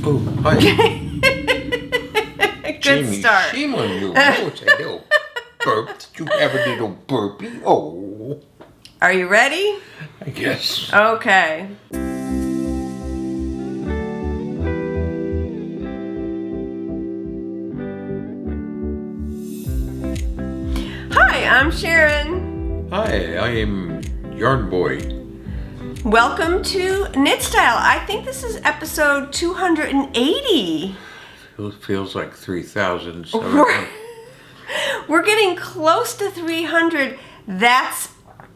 Oh, hi. Good Jamie, start. shame on you. Oh, it's a little burp. Did you ever do a little burpee? Oh. Are you ready? I guess. Okay. Hi, I'm Sharon. Hi, I am Yarn Boy. Welcome to Knit Style. I think this is episode 280. Feels like 3,000. So We're getting close to 300. That's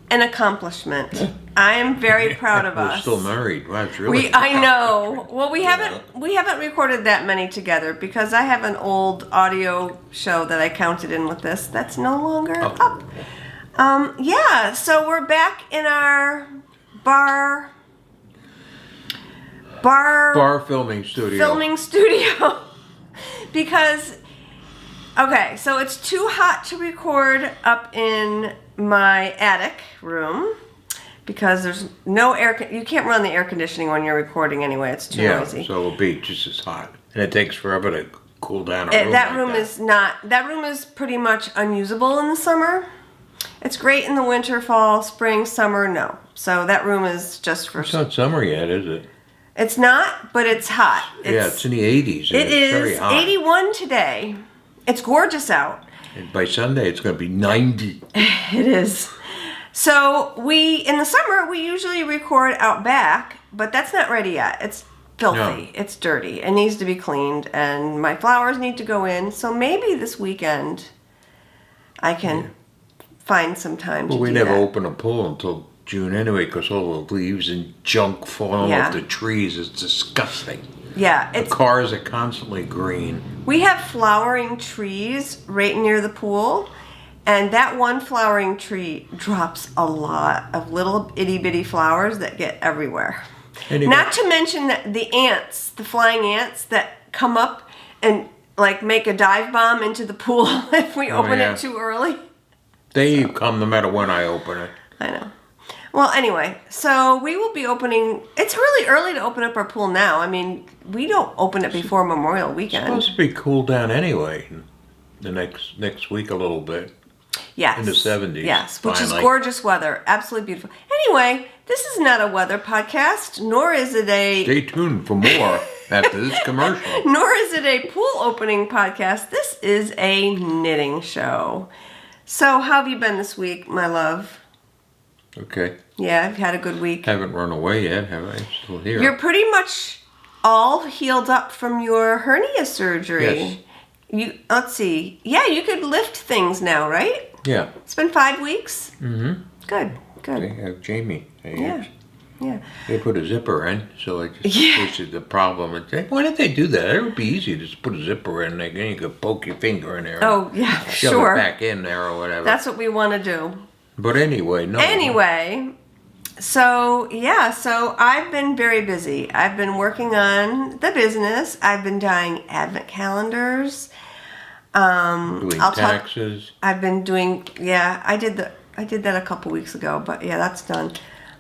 an accomplishment. I am very proud of us. We're still married. Wow, it's really. I know. Well, we haven't recorded that many together because I have an old audio show that I counted in with this. That's no longer up. Yeah. So we're back in our bar filming studio. Because, okay, so it's too hot to record up in my attic room because there's no air. You can't run the air conditioning when you're recording anyway. It's too noisy. So it'll be just as hot, and it takes forever to cool down. That room is pretty much unusable in the summer. It's great in the winter, fall, spring, summer. No, so that room is just for. It's not summer yet, is it? It's not, but it's hot. It's in the 80s. It is very hot. 81 today. It's gorgeous out. And by Sunday, it's going to be 90. It is. So in the summer, we usually record out back, but that's not ready yet. It's filthy. No. It's dirty. It needs to be cleaned, and my flowers need to go in. So maybe this weekend I can find some time to do that. Well, we never open a pool until June anyway, because all the leaves and junk falling off the trees is disgusting. Yeah. The cars are constantly green. We have flowering trees right near the pool, and that one flowering tree drops a lot of little itty bitty flowers that get everywhere. Not to mention that the ants, the flying ants that come up and like make a dive bomb into the pool if we open it too early. They come no matter when I open it. I know. Well, anyway, so we will be opening. It's really early to open up our pool now. I mean, we don't open it before Memorial Weekend. It's supposed to be cooled down anyway. The next week a little bit. Yes. In the 70s. Yes, which is gorgeous weather. Absolutely beautiful. Anyway, this is not a weather podcast, nor is it a... Stay tuned for more after this commercial. Nor is it a pool opening podcast. This is a knitting show. So, how have you been this week, my love? Okay. Yeah, I've had a good week. Haven't run away yet, have I? Still here. You're pretty much all healed up from your hernia surgery. Yes. Let's see. Yeah, you could lift things now, right? Yeah. It's been 5 weeks? Mm-hmm. Good. They have Jamie. Yeah. They put a zipper in, so I just fixed the problem. Why did they do that? It would be easy to just put a zipper in, and you could poke your finger in there. Oh, yeah, shove sure. it back in there or whatever. That's what we want to do. But anyway, so I've been very busy. I've been working on the business. I've been dyeing advent calendars. Doing taxes. I've been doing, I did that a couple weeks ago, but yeah, that's done.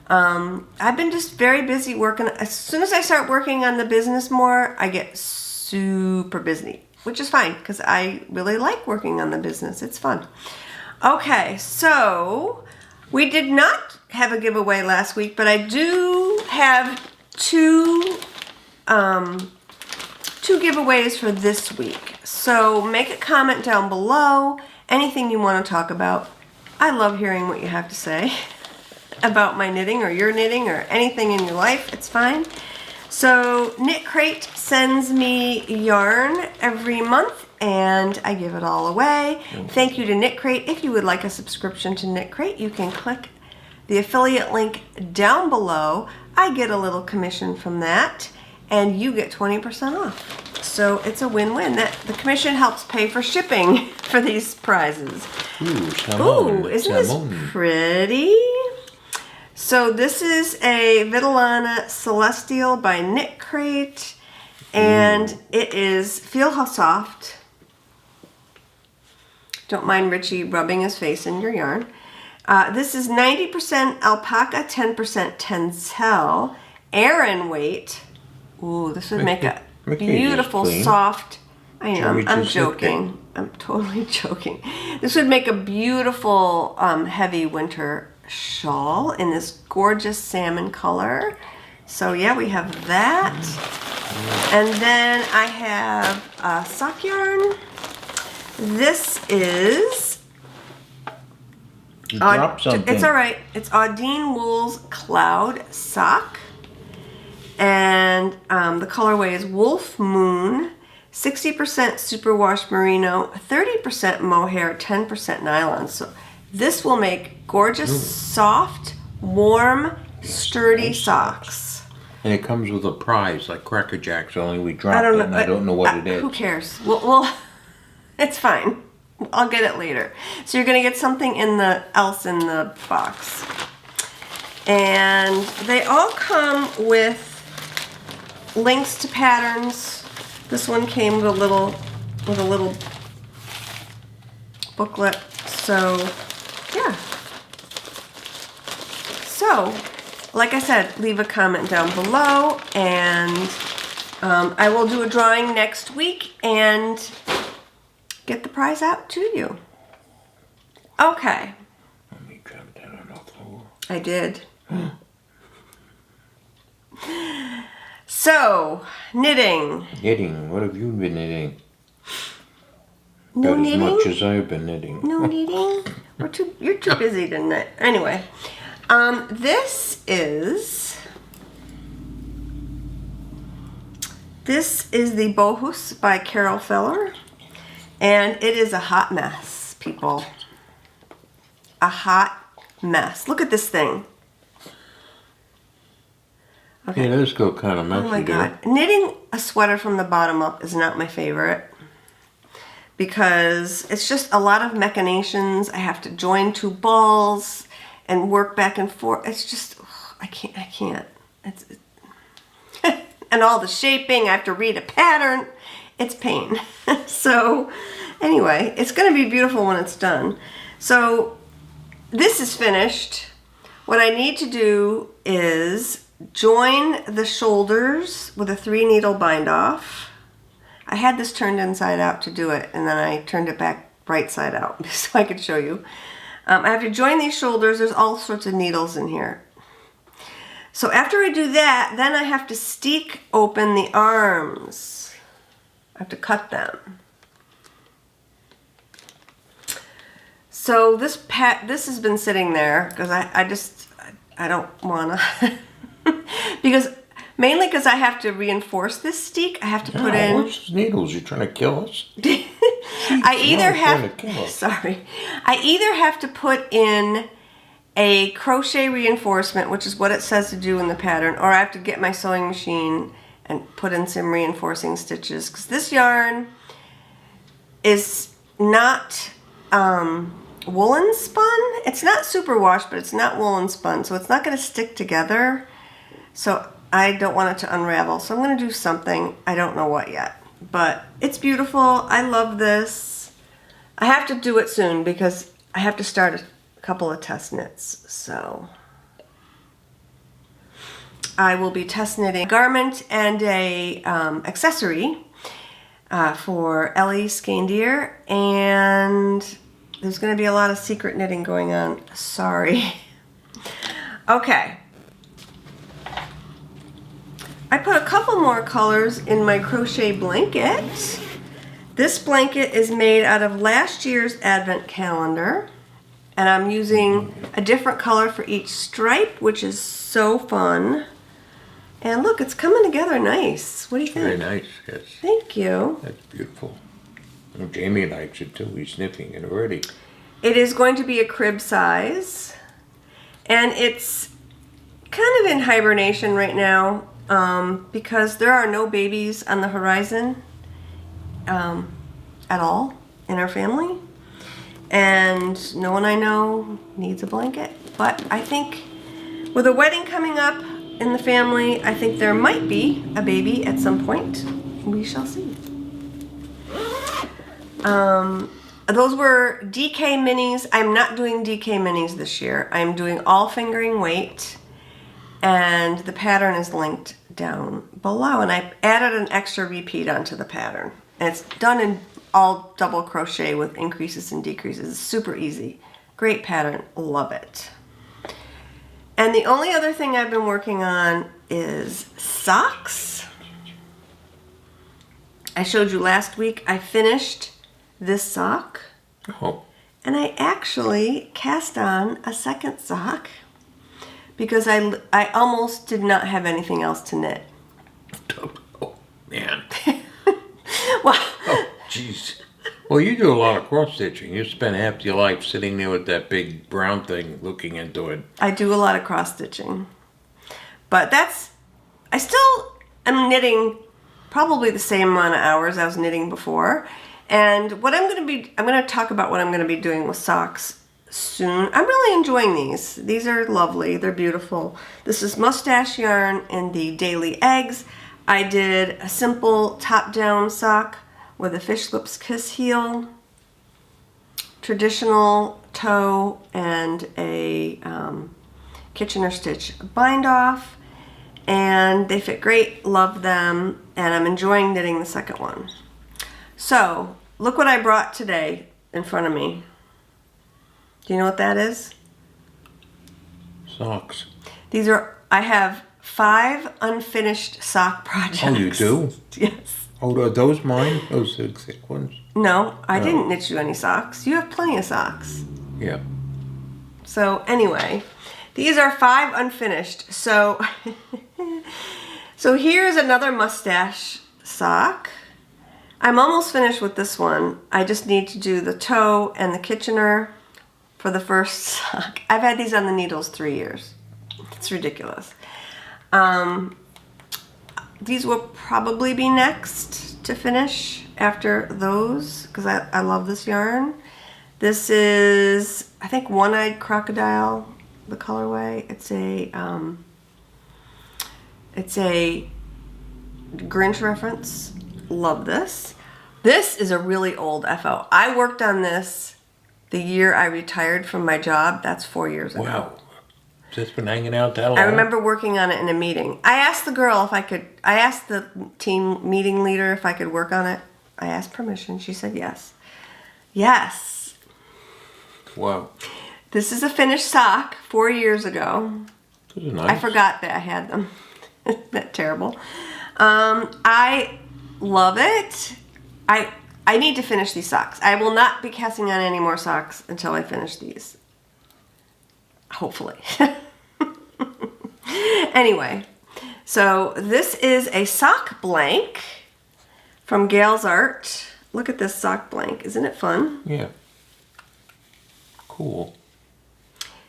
I've been just very busy working. As soon as I start working on the business more, I get super busy, which is fine because I really like working on the business. It's fun. Okay, so we did not have a giveaway last week, but I do have two giveaways for this week. So make a comment down below, anything you want to talk about. I love hearing what you have to say about my knitting or your knitting or anything in your life. It's fine. So Knit Crate sends me yarn every month, and I give it all away. Thank you to Knit Crate. If you would like a subscription to Knit Crate, you can click the affiliate link down below. I get a little commission from that, and you get 20% off. So it's a win-win. The commission helps pay for shipping for these prizes. Ooh, isn't this pretty? So this is a Vitellana Celestial by Knit Crate, and it is, feel how soft. Don't mind Richie rubbing his face in your yarn. This is 90% alpaca, 10% tencel. Aran weight. Ooh, this would make a beautiful, soft. I know, I'm joking. I'm totally joking. This would make a beautiful heavy winter shawl in this gorgeous salmon color. So yeah, we have that. And then I have sock yarn. This is... You dropped something. It's all right. It's Audine Wool's Cloud Sock. And the colorway is Wolf Moon. 60% superwash merino, 30% mohair, 10% nylon. So this will make gorgeous, soft, warm, sturdy socks. And it comes with a prize, like Cracker Jacks, only we dropped it and I don't know what it is. Who cares? Well, it's fine. I'll get it later. So you're going to get something else in the box. And they all come with links to patterns. This one came with a little booklet. So yeah. So like I said, leave a comment down below, and I will do a drawing next week and get the prize out to you. Okay. Let me drop that on the floor. I did. So, knitting. Knitting. What have you been knitting? No About knitting? as much as I've been knitting. No knitting? You're too busy to knit. Anyway, this is the Bohus by Carol Feller, and it is a hot mess, people. A hot mess. Look at this thing. Okay. Yeah, those go kind of messy. Oh my God. Knitting a sweater from the bottom up is not my favorite because it's just a lot of machinations. I have to join two balls and work back and forth. It's just, I can't. It's and all the shaping, I have to read a pattern. It's pain. So anyway, it's going to be beautiful when it's done. So this is finished. What I need to do is join the shoulders with a 3-needle bind off. I had this turned inside out to do it, and then I turned it back right side out so I could show you. I have to join these shoulders. There's all sorts of needles in here. So after I do that, then I have to steek open the arms. I have to cut them. So this has been sitting there because I don't want to mainly because I have to reinforce this steek. I have to put in what's needles? You're trying to kill us? I either have to put in a crochet reinforcement, which is what it says to do in the pattern, or I have to get my sewing machine and put in some reinforcing stitches, because this yarn is not woolen spun. It's not superwash, but it's not woolen spun, so it's not going to stick together. So I don't want it to unravel. So I'm going to do something. I don't know what yet, but it's beautiful. I love this. I have to do it soon because I have to start a couple of test knits. So I will be test knitting a garment and a accessory for Ellie Skandier, and there's going to be a lot of secret knitting going on. Sorry. Okay. I put a couple more colors in my crochet blanket. This blanket is made out of last year's advent calendar, and I'm using a different color for each stripe, which is so fun. And look, it's coming together nice. What do you think? Very nice, yes. Thank you. That's beautiful. And Jamie likes it too. He's sniffing it already. It is going to be a crib size, and it's kind of in hibernation right now because there are no babies on the horizon at all in our family, and no one I know needs a blanket. But I think with a wedding coming up in the family, I think there might be a baby at some point. We shall see. Those were DK minis. I'm not doing DK minis this year. I'm doing all fingering weight. And the pattern is linked down below. And I added an extra repeat onto the pattern. And it's done in all double crochet with increases and decreases. It's super easy. Great pattern. Love it. And the only other thing I've been working on is socks. I showed you last week I finished this sock. Oh. And I actually cast on a second sock because I almost did not have anything else to knit. Oh, man. Well, Oh, jeez. Well, you do a lot of cross-stitching. You spend half your life sitting there with that big brown thing looking into it. I do a lot of cross-stitching. But I still am knitting probably the same amount of hours I was knitting before. And what I'm going to talk about what I'm going to be doing with socks soon. I'm really enjoying these. These are lovely. They're beautiful. This is mustache yarn in the Daily Eggs. I did a simple top-down sock with a fish lips kiss heel, traditional toe, and a Kitchener stitch bind off. And they fit great. Love them. And I'm enjoying knitting the second one. So, look what I brought today in front of me. Do you know what that is? Socks. I have 5 unfinished sock projects. Oh, you do? Yes. Oh, are those mine? Those thick ones? No, I didn't knit you any socks. You have plenty of socks. Yeah. So, anyway, these are 5 unfinished. So, so here's another mustache sock. I'm almost finished with this one. I just need to do the toe and the Kitchener for the first sock. I've had these on the needles 3 years. It's ridiculous. These will probably be next to finish after those because I love this yarn. This is, I think, One-Eyed Crocodile, the colorway. It's a Grinch reference. Love this. This is a really old FO. I worked on this the year I retired from my job. That's 4 years ago. Wow. Has this been hanging out that long? I remember working on it in a meeting. I asked the girl if I could, I asked the team meeting leader if I could work on it. I asked permission. She said yes. Yes. Wow. This is a finished sock 4 years ago. This is nice. I forgot that I had them. Isn't that terrible? I love it. I need to finish these socks. I will not be casting on any more socks until I finish these. Hopefully. Anyway, so this is a sock blank from Gail's Art. Look at this sock blank. Isn't it fun? Yeah. Cool.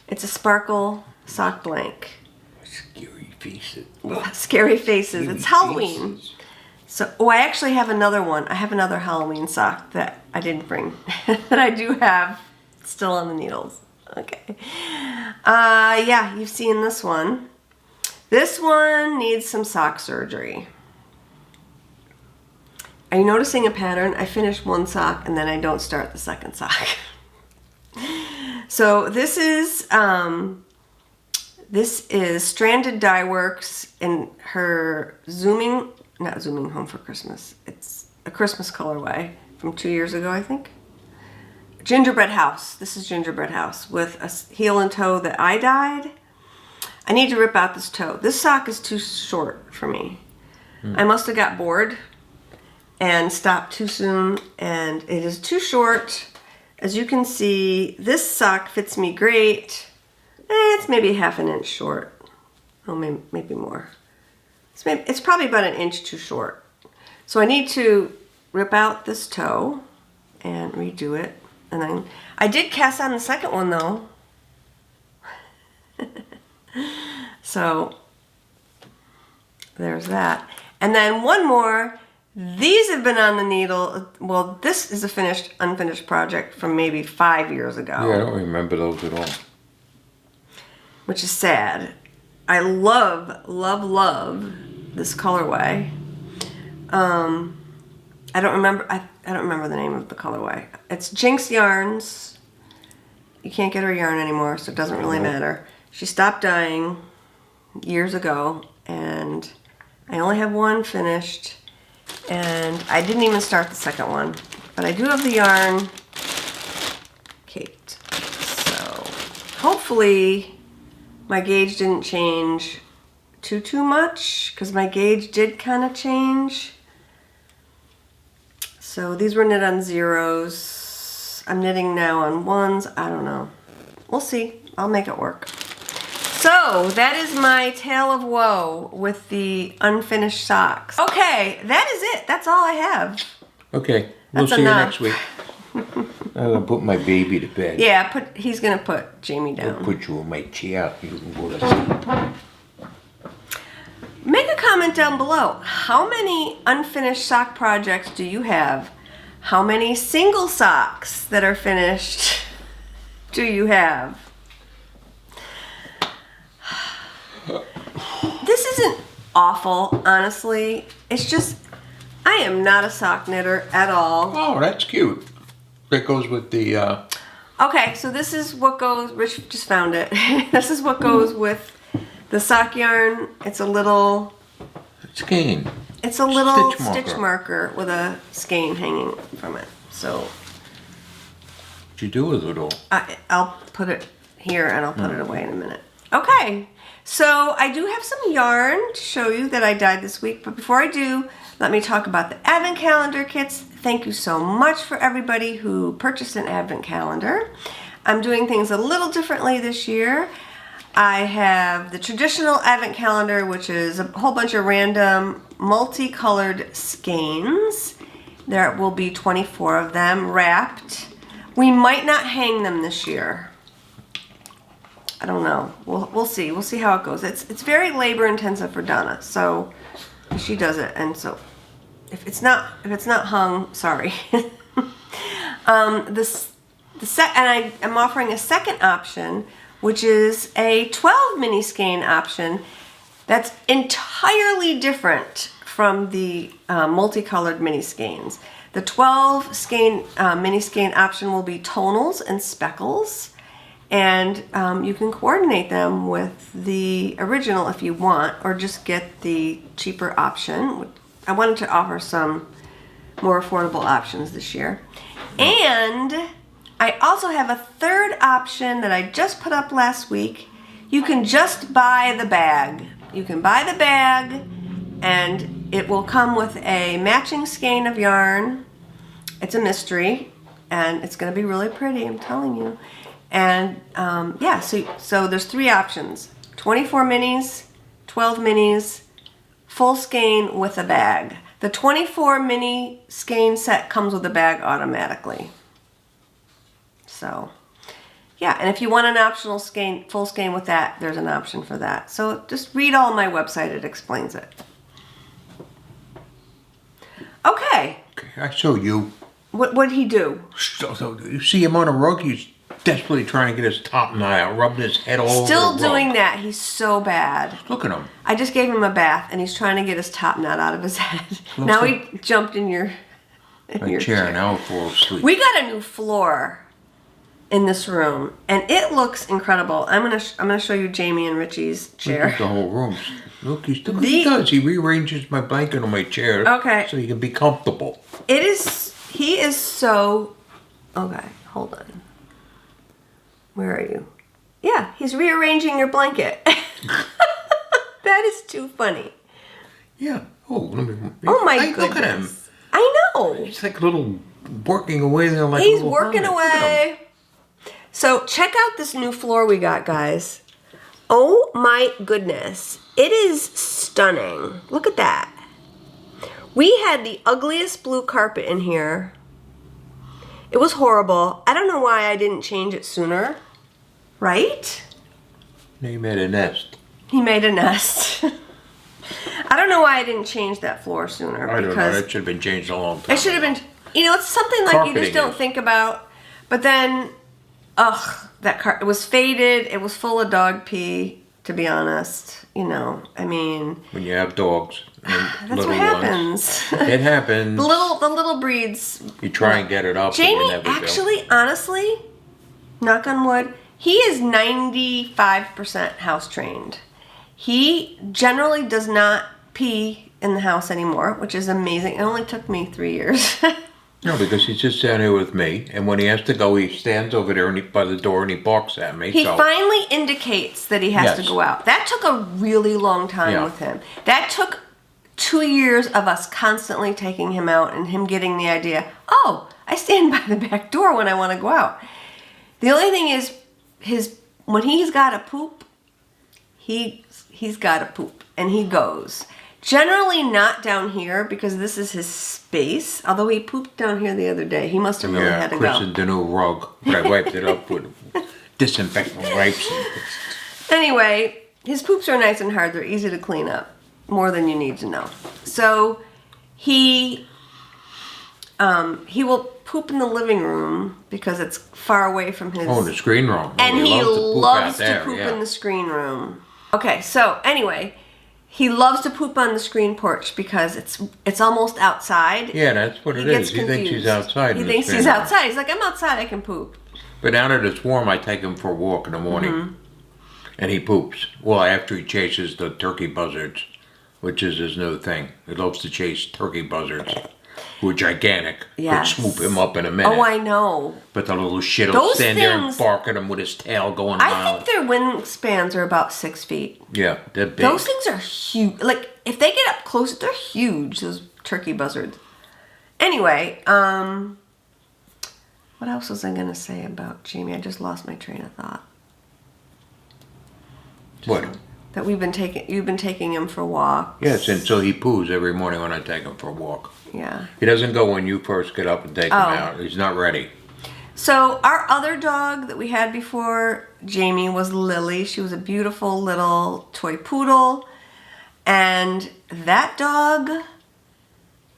It's a sparkle sock blank. Scary faces. Scary faces. Scary It's Halloween. faces. So, I actually have another one. I have another Halloween sock that I didn't bring. That I do have still on the needles. Okay. Yeah, you've seen this one. This one needs some sock surgery. Are you noticing a pattern? I finish one sock and then I don't start the second sock. So this is Stranded Dye Works in her not Zooming Home for Christmas. It's a Christmas colorway from 2 years ago, I think. Gingerbread House. This is Gingerbread House with a heel and toe that I dyed. I need to rip out this toe. This sock is too short for me. I must have got bored and stopped too soon, and it is too short. As you can see, this sock fits me great. It's maybe ½ an inch short. Oh, maybe more. It's probably about an inch too short. So I need to rip out this toe and redo it. And then I did cast on the second one though. So there's that. And then one more. These have been on the needle. Well, this is a unfinished project from maybe 5 years ago. Yeah, I don't remember those at all. Which is sad. I love, love, love this colorway. I don't remember the name of the colorway. It's Jinx Yarns. You can't get her yarn anymore, so it doesn't really matter. She stopped dyeing. years ago, and I only have one finished, and I didn't even start the second one, but I do have the yarn caked. So hopefully my gauge didn't change too much, because my gauge did kind of change. So these were knit on 0s. I'm knitting now on 1s. I don't know. We'll see. I'll make it work. So that is my tale of woe with the unfinished socks. Okay, that is it. That's all I have. Okay, we'll That's see enough. you next week. I'm gonna put my baby to bed. Yeah, he's gonna put Jamie I'll down. put you in my chair. You can go to sleep. Make a comment down below. How many unfinished sock projects do you have? How many single socks that are finished do you have? This isn't awful, honestly. It's just, I am not a sock knitter at all. Oh, that's cute. That goes with the, Okay, so this is what goes, Rich just found it. This is what goes with the sock yarn. It's a little skein. It's a little Stitch stitch marker with a skein hanging from it. So What you do with it all? I'll put it here and I'll put it away in a minute. Okay, so I do have some yarn to show you that I dyed this week. But before I do, let me talk about the advent calendar kits. Thank you so much for everybody who purchased an advent calendar. I'm doing things a little differently this year. I have the traditional advent calendar, which is a whole bunch of random multicolored skeins. There will be 24 of them wrapped. We might not hang them this year. I don't know. We'll see. We'll see how it goes. It's very labor intensive for Donna, so she does it, and so if it's not hung, sorry. And I'm offering a second option, which is a 12 mini skein option that's entirely different from the multicolored mini skeins. The 12 skein mini skein option will be tonals and speckles, and you can coordinate them with the original if you want, or just get the cheaper option. I wanted to offer some more affordable options this year. And I also have a third option that I just put up last week. You can just buy the bag. You can buy the bag, and it will come with a matching skein of yarn. It's a mystery, and it's going to be really pretty, I'm telling you. And yeah, so there's 3 options: 24 minis, 12 minis, full skein with a bag. The 24 mini skein set comes with a bag automatically. So yeah, and if you want an optional skein, full skein with that, there's an option for that. So just read all my website, it explains it. Okay. I saw you. What'd he do? So you see him on a rug, he's desperately trying to get his top knot out, rubbing his head all over the Still rug. doing that. He's so bad. Look at him. I just gave him a bath, and he's trying to get his top knot out of his head. Now he jumped in your chair. Now he'll fall asleep. We got a new floor in this room, and it looks incredible. I'm gonna show you Jamie and Richie's chair. Look at the whole room. Look, look what he does. He rearranges my blanket on my chair. Okay. So he can be comfortable. He is so. Okay, hold on. Where are you? Yeah, he's rearranging your blanket. That is too funny. Yeah. Oh, Oh my goodness. Look at him. I know. He's like a little working away there. Like He's a little working hermit. Look at him. away. So check out this new floor we got, guys. Oh my goodness. It is stunning. Look at that. We had the ugliest blue carpet in here. It was horrible. I don't know why I didn't change it sooner. Right? He made a nest. He made a nest. I don't know why I didn't change that floor sooner. I don't know. That should have been changed a long time It should have been, it's something like you just don't think about. But then, it was faded. It was full of dog pee, to be honest. I mean. When you have dogs. And That's what happens. It happens. The little breeds. You try and get it up. Jamie, but you never actually, honestly, knock on wood, he is 95% house trained. He generally does not pee in the house anymore, which is amazing. It only took me 3 years. No, because he's just down here with me, and when he has to go, he stands over there by the door and he barks at me. He finally indicates that he has to go out. That took a really long time with him. That took 2 years of us constantly taking him out and him getting the idea, oh, I stand by the back door when I want to go out. The only thing is, when he's got to poop, he's got to poop, and he goes. Generally not down here, because this is his space. Although he pooped down here the other day. He must have really had to go. Yeah, Chris the new rug. I wiped it up with disinfectant wipes. Anyway, his poops are nice and hard. They're easy to clean up. More than you need to know. So he will poop in the living room because it's far away from his... Oh, the screen room. And he loves to poop in the screen room. Okay, so anyway... He loves to poop on the screen porch because it's almost outside. Yeah, that's what it is. He thinks he's outside. He thinks he's outside. He's like, I'm outside, I can poop. But now that it's warm, I take him for a walk in the morning. And he poops. Well, after he chases the turkey buzzards, which is his new thing. He loves to chase turkey buzzards, who are gigantic. Yes. Could swoop him up in a minute. Oh, I know. But the little shit will stand there and bark at him with his tail going I wild. think their wingspans are about 6 feet. Yeah, they're big. Those things are huge. Like, if they get up close, they're huge, those turkey buzzards. Anyway, what else was I going to say about Jamie? I just lost my train of thought. What? That you've been taking him for walks. Yes, and so he poos every morning when I take him for a walk. Yeah. He doesn't go when you first get up and take him out. He's not ready. So our other dog that we had before Jamie was Lily. She was a beautiful little toy poodle. And that dog,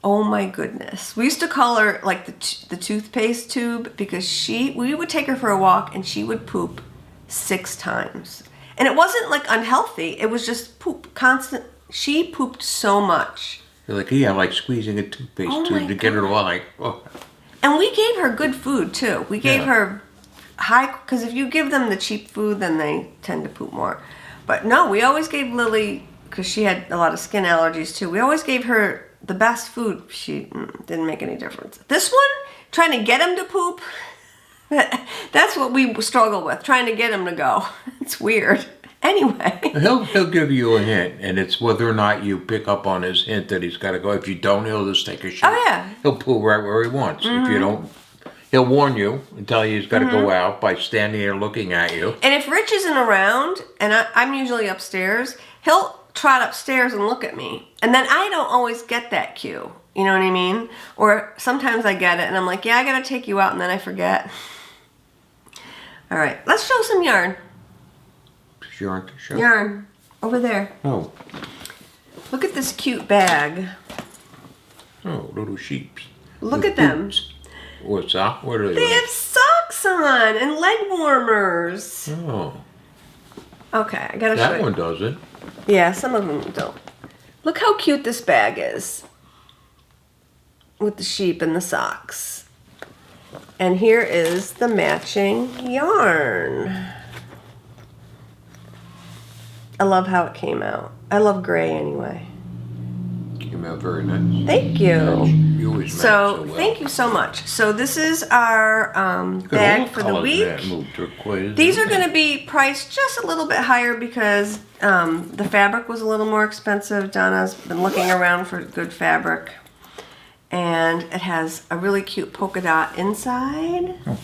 oh my goodness. We used to call her like the toothpaste tube because we would take her for a walk and she would poop 6 times. And it wasn't like unhealthy. It was just poop, constant. She pooped so much. You're like, yeah, like squeezing a toothpaste tube to get her to like. Oh. And we gave her good food too. We gave her because if you give them the cheap food, then they tend to poop more. But no, we always gave Lily, because she had a lot of skin allergies too, we always gave her the best food. She didn't make any difference. This one, trying to get him to poop, that's what we struggle with, trying to get him to go. It's weird. Anyway. He'll give you a hint, and it's whether or not you pick up on his hint that he's got to go. If you don't, he'll just take a shit. Oh, yeah. He'll poo right where he wants. If you don't, he'll warn you and tell you he's got to go out by standing there looking at you. And if Rich isn't around, and I'm usually upstairs, he'll trot upstairs and look at me. And then I don't always get that cue. You know what I mean? Or sometimes I get it, and I'm like, yeah, I got to take you out, and then I forget. All right, let's show some yarn. Yarn to show? Yarn. Over there. Oh. Look at this cute bag. Oh, little sheeps. Look at them. What's that? What are they? They have socks on and leg warmers. Oh. Okay, I gotta show you. That one doesn't. Yeah, some of them don't. Look how cute this bag is. With the sheep and the socks. And here is the matching yarn. I love how it came out. I love gray anyway. Came out very nice. Thank you. You always match so well. Thank you so much. So this is our bag for the week. These are going to be priced just a little bit higher because the fabric was a little more expensive. Donna's been looking around for good fabric. And it has a really cute polka dot inside. Oh.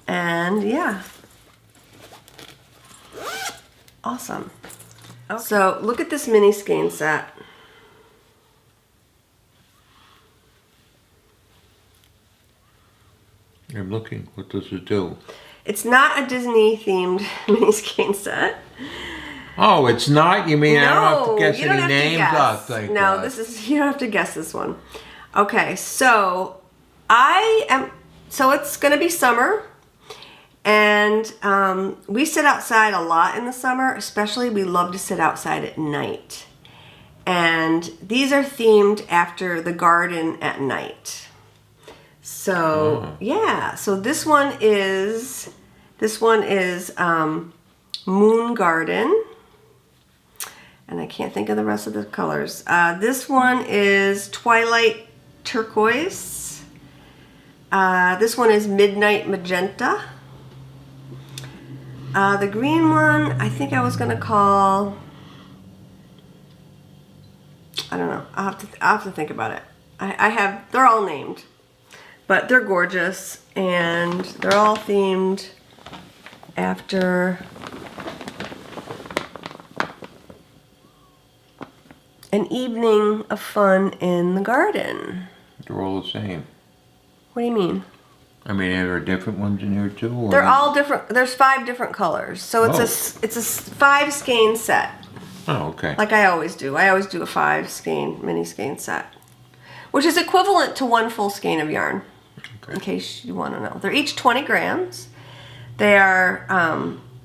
And yeah. Awesome. Okay. So look at this mini skein set. I'm looking. What does it do? It's not a Disney themed mini skein set. Oh, it's not? You mean I don't have to guess you don't any have names? To guess. Oh, thank no, God. you don't have to guess this one. Okay, so it's gonna be summer. And we sit outside a lot in the summer, especially we love to sit outside at night. And these are themed after the garden at night. So yeah, so this one is Moon Garden. And I can't think of the rest of the colors. This one is Twilight Turquoise. This one is Midnight Magenta. The green one, I think I was gonna call, I don't know. I'll have to think about it. They're all named, but they're gorgeous, and they're all themed after an evening of fun in the garden. They're all the same. What do you mean? I mean, are there different ones in here too? Or They're all different. There's 5 different colors, so it's a 5 skein set. Oh, okay. Like I always do. I always do a 5 skein mini skein set, which is equivalent to 1 full skein of yarn. Okay. In case you want to know, they're each 20 grams. They are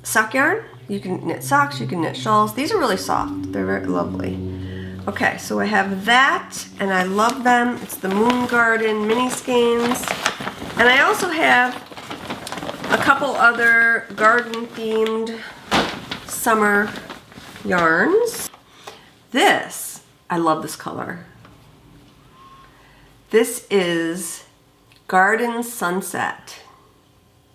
sock yarn. You can knit socks. You can knit shawls. These are really soft. They're very lovely. Okay, so I have that, and I love them. It's the Moon Garden mini skeins. And I also have a couple other garden-themed summer yarns. This, I love this color. This is Garden Sunset.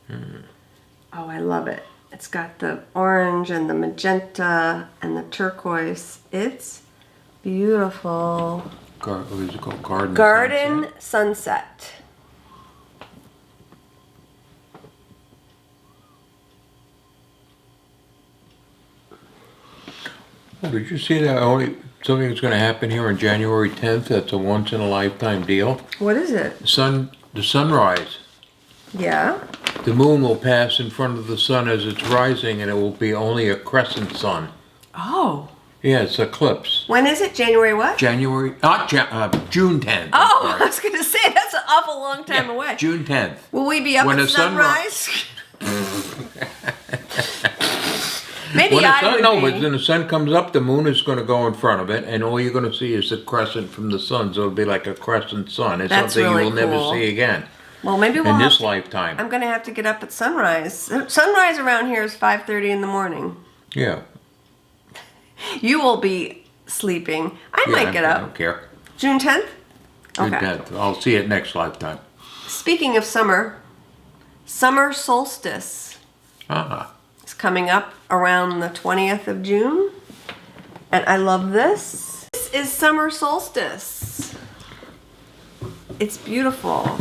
Oh, I love it. It's got the orange and the magenta and the turquoise. It's beautiful. What is it called? Garden Sunset. Oh, did you see that? Something that's going to happen here on January 10th. That's a once-in-a-lifetime deal. What is it? The sunrise. Yeah. The moon will pass in front of the sun as it's rising, and it will be only a crescent sun. Oh. Yeah, it's eclipse. When is it? January what? June 10th. Oh, I was going to say, that's an awful long time away. June 10th. Will we be up at sunrise? Maybe but when the sun comes up, the moon is going to go in front of it, and all you're going to see is the crescent from the sun. So it'll be like a crescent sun. It's That's something really you will never cool. see again. Well, maybe we'll in have this to, lifetime. I'm going to have to get up at sunrise. Sunrise around here is 5:30 in the morning. Yeah. You will be sleeping. I might get I up. don't care. June 10th? June 10th. I'll see it next lifetime. Speaking of summer solstice is coming up around the 20th of June. And I love this. This is summer solstice. It's beautiful.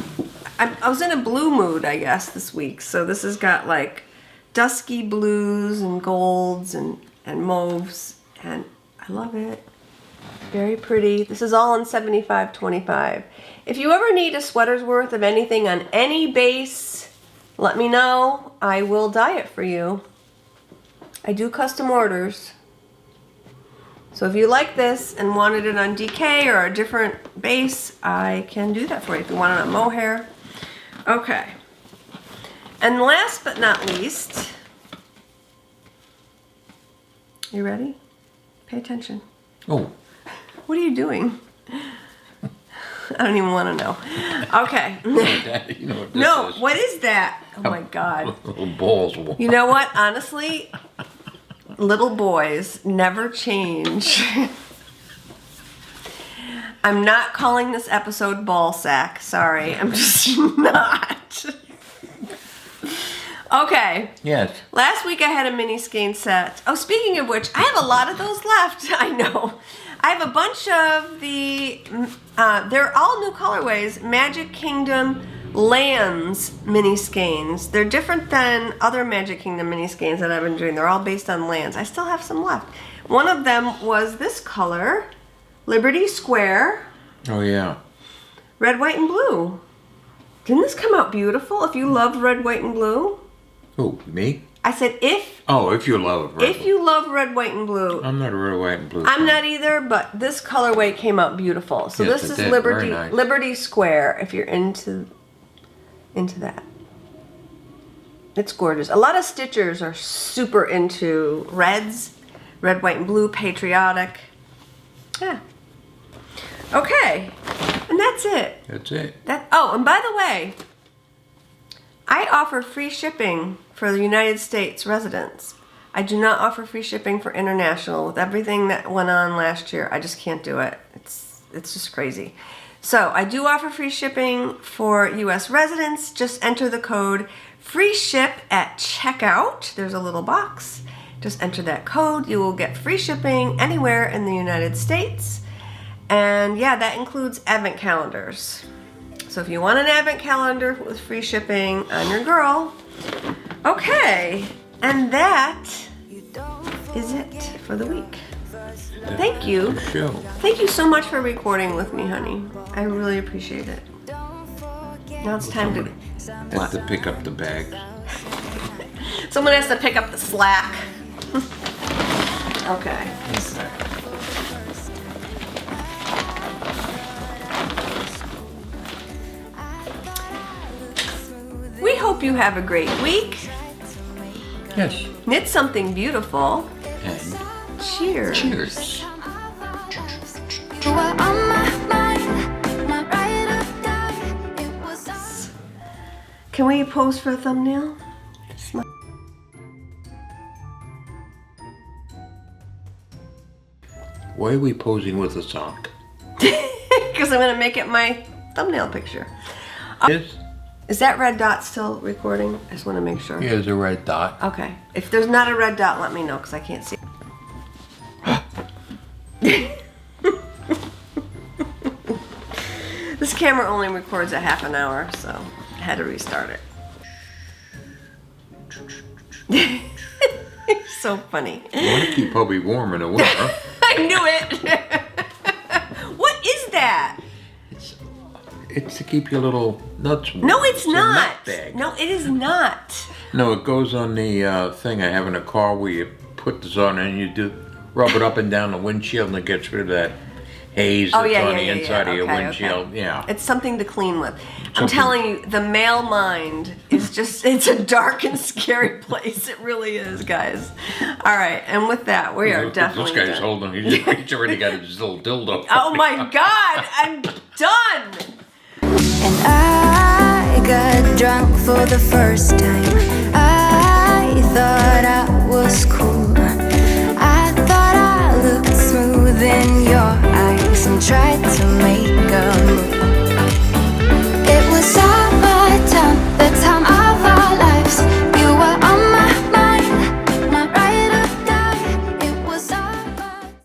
I was in a blue mood, I guess, this week. So this has got like dusky blues and golds and mauves. And I love it. Very pretty. This is all in 75-25. If you ever need a sweater's worth of anything on any base, let me know. I will dye it for you. I do custom orders. So if you like this and wanted it on DK or a different base, I can do that for you. If you want it on mohair. Okay. And last but not least, you ready? Pay attention. Oh. What are you doing? I don't even want to know. Okay. You know what this No, is. what is that? Oh my God. Little balls. You know what? Honestly, little boys never change. I'm not calling this episode ball sack. Sorry, I'm just not. Okay. Yes. Last week I had a mini skein set. Oh, speaking of which, I have a lot of those left. I know. I have a bunch of they're all new colorways, Magic Kingdom Lands mini skeins. They're different than other Magic Kingdom mini skeins that I've been doing. They're all based on lands. I still have some left. One of them was this color, Liberty Square. Oh, yeah. Red, white, and blue. Didn't this come out beautiful? If you love red, white, and blue. Who, me? I said if you love it. you love red, white, and blue. I'm not a red, white, and blue. I'm fan. not either, but this colorway came out beautiful. So Yes, this it is did. Liberty Very nice. Liberty Square if you're into that. It's gorgeous. A lot of stitchers are super into reds, red, white, and blue, patriotic. Yeah. Okay. And that's it. That's it. Oh, and by the way, I offer free shipping for the United States residents. I do not offer free shipping for international. With everything that went on last year, I just can't do it. It's just crazy. So I do offer free shipping for US residents. Just enter the code FREESHIP at checkout. There's a little box. Just enter that code. You will get free shipping anywhere in the United States. And yeah, that includes advent calendars. So if you want an advent calendar with free shipping, I'm your girl. Okay, and that is it for the week. Thank you. Show. Thank you so much for recording with me, honey. I really appreciate it. Now it's time to... Have to pick up the bags. Someone has to pick up the slack. Okay. We hope you have a great week. Yes. Knit something beautiful. And Cheers. cheers. Can we pose for a thumbnail? Why are we posing with a sock? Because I'm going to make it my thumbnail picture. Yes. Is that red dot still recording? I just want to make sure. Here's a red dot. Okay. If there's not a red dot, let me know because I can't see. This camera only records a half an hour, so I had to restart it. So funny. You want to keep hubby warm in the winter. I knew it. What is that? It's to keep your little nuts warm. No, it's a not. nut bag. No, it is not. No, it goes on the thing I have in a car where you put this on and you rub it up and down the windshield and it gets rid of that haze that's on the inside of your windshield. Okay. Yeah. It's something to clean with. I'm telling you, the male mind is just, it's a dark and scary place. It really is, guys. All right, and with that, we are definitely This guy's done. holding, he's already got his little dildo. Oh my God, I'm done. And I got drunk for the first time. I thought I was cool. I thought I looked smooth in your eyes and tried to make